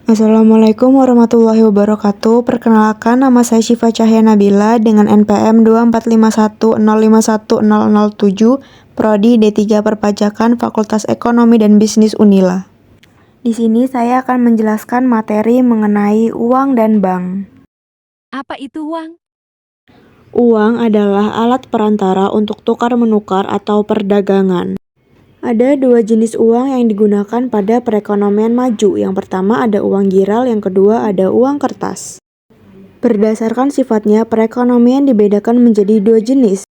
Assalamualaikum warahmatullahi wabarakatuh. Perkenalkan, nama saya Syifa Cahya Nabila dengan NPM 2451051007, Prodi D3 Perpajakan, Fakultas Ekonomi dan Bisnis Unila. Di sini saya akan menjelaskan materi mengenai uang dan bank. Apa itu uang? Uang adalah alat perantara untuk tukar-menukar atau perdagangan. Ada dua jenis uang yang digunakan pada perekonomian maju. Yang pertama ada uang giral, yang kedua ada uang kertas. Berdasarkan sifatnya, perekonomian dibedakan menjadi dua jenis.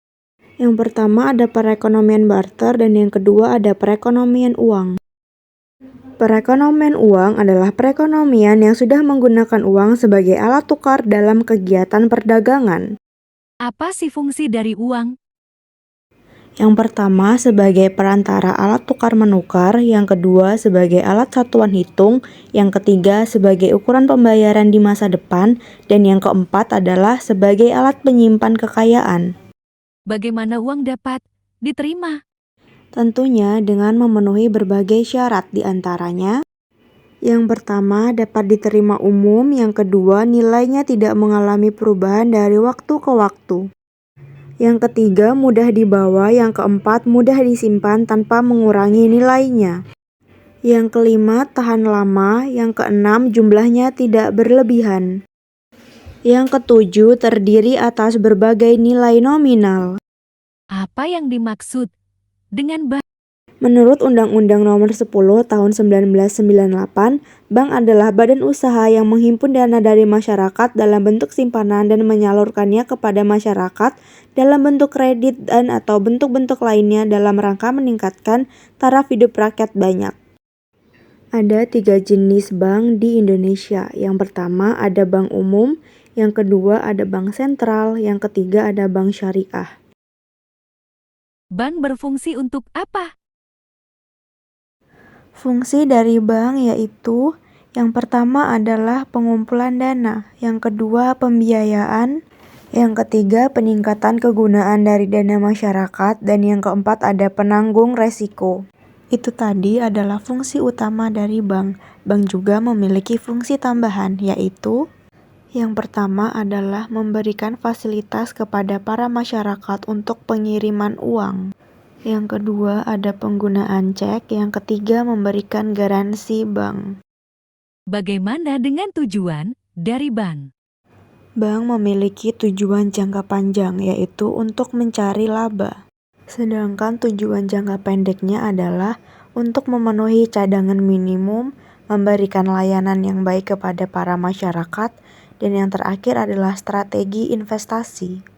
Yang pertama ada perekonomian barter dan yang kedua ada perekonomian uang. Perekonomian uang adalah perekonomian yang sudah menggunakan uang sebagai alat tukar dalam kegiatan perdagangan. Apa sih fungsi dari uang? Yang pertama sebagai perantara alat tukar-menukar, yang kedua sebagai alat satuan hitung, yang ketiga sebagai ukuran pembayaran di masa depan, dan yang keempat adalah sebagai alat penyimpan kekayaan. Bagaimana uang dapat diterima? Tentunya dengan memenuhi berbagai syarat, di antaranya yang pertama dapat diterima umum, yang kedua nilainya tidak mengalami perubahan dari waktu ke waktu. Yang ketiga, mudah dibawa. Yang keempat, mudah disimpan tanpa mengurangi nilainya. Yang kelima, tahan lama. Yang keenam, jumlahnya tidak berlebihan. Yang ketujuh, terdiri atas berbagai nilai nominal. Apa yang dimaksud dengan bank? Menurut Undang-Undang Nomor 10 Tahun 1998, bank adalah badan usaha yang menghimpun dana dari masyarakat dalam bentuk simpanan dan menyalurkannya kepada masyarakat dalam bentuk kredit dan atau bentuk-bentuk lainnya dalam rangka meningkatkan taraf hidup rakyat banyak. Ada 3 jenis bank di Indonesia. Yang pertama ada bank umum, yang kedua ada bank sentral, yang ketiga ada bank syariah. Bank berfungsi untuk apa? Fungsi dari bank yaitu yang pertama adalah pengumpulan dana, yang kedua pembiayaan, yang ketiga peningkatan kegunaan dari dana masyarakat, dan yang keempat ada penanggung resiko. Itu tadi adalah fungsi utama dari bank. Bank juga memiliki fungsi tambahan, yaitu yang pertama adalah memberikan fasilitas kepada para masyarakat untuk pengiriman uang. Yang kedua ada penggunaan cek, yang ketiga memberikan garansi bank. Bagaimana dengan tujuan dari bank? Bank memiliki tujuan jangka panjang, yaitu untuk mencari laba. Sedangkan tujuan jangka pendeknya adalah untuk memenuhi cadangan minimum, memberikan layanan yang baik kepada para masyarakat, dan yang terakhir adalah strategi investasi.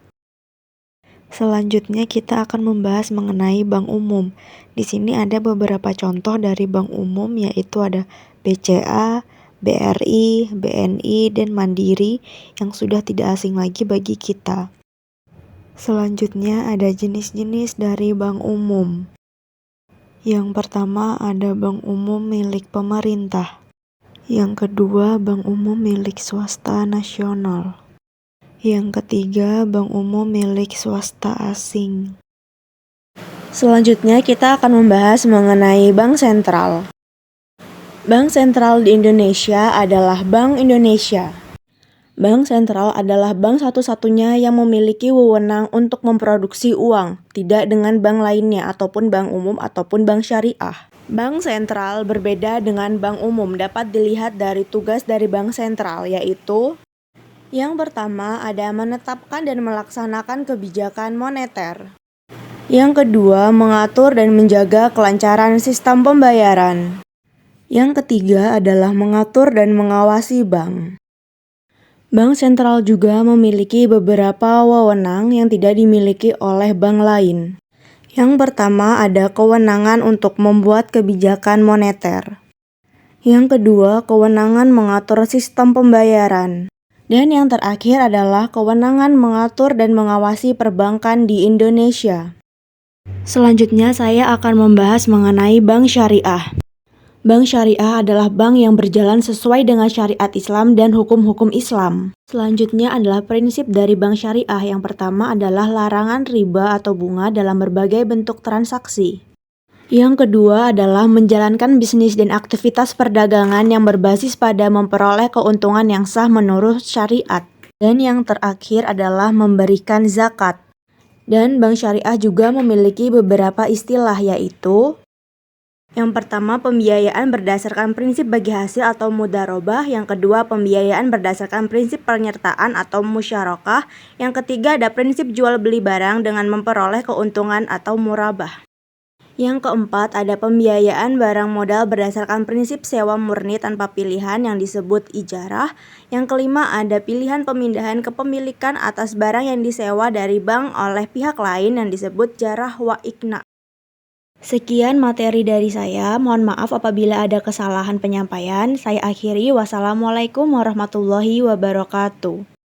Selanjutnya kita akan membahas mengenai bank umum. Di sini ada beberapa contoh dari bank umum, yaitu ada BCA, BRI, BNI, dan Mandiri yang sudah tidak asing lagi bagi kita. Selanjutnya ada jenis-jenis dari bank umum. Yang pertama ada bank umum milik pemerintah. Yang kedua bank umum milik swasta nasional. Yang ketiga, bank umum milik swasta asing. Selanjutnya kita akan membahas mengenai bank sentral. Bank sentral di Indonesia adalah Bank Indonesia. Bank sentral adalah bank satu-satunya yang memiliki wewenang untuk memproduksi uang, tidak dengan bank lainnya ataupun bank umum ataupun bank syariah. Bank sentral berbeda dengan bank umum dapat dilihat dari tugas dari bank sentral, yaitu yang pertama ada menetapkan dan melaksanakan kebijakan moneter. Yang kedua mengatur dan menjaga kelancaran sistem pembayaran. Yang ketiga adalah mengatur dan mengawasi bank. Bank sentral juga memiliki beberapa wewenang yang tidak dimiliki oleh bank lain. Yang pertama ada kewenangan untuk membuat kebijakan moneter. Yang kedua kewenangan mengatur sistem pembayaran. Dan yang terakhir adalah kewenangan mengatur dan mengawasi perbankan di Indonesia. Selanjutnya saya akan membahas mengenai bank syariah. Bank syariah adalah bank yang berjalan sesuai dengan syariat Islam dan hukum-hukum Islam. Selanjutnya adalah prinsip dari bank syariah. Yang pertama adalah larangan riba atau bunga dalam berbagai bentuk transaksi. Yang kedua adalah menjalankan bisnis dan aktivitas perdagangan yang berbasis pada memperoleh keuntungan yang sah menurut syariat. Dan yang terakhir adalah memberikan zakat. Dan Bank Syariah juga memiliki beberapa istilah, yaitu yang pertama, pembiayaan berdasarkan prinsip bagi hasil atau mudharabah. Yang kedua, pembiayaan berdasarkan prinsip penyertaan atau musyarakah. Yang ketiga, ada prinsip jual beli barang dengan memperoleh keuntungan atau murabah. Yang keempat, ada pembiayaan barang modal berdasarkan prinsip sewa murni tanpa pilihan yang disebut ijarah. Yang kelima, ada pilihan pemindahan kepemilikan atas barang yang disewa dari bank oleh pihak lain yang disebut jarah wa ikna. Sekian materi dari saya, mohon maaf apabila ada kesalahan penyampaian. Saya akhiri, wassalamualaikum warahmatullahi wabarakatuh.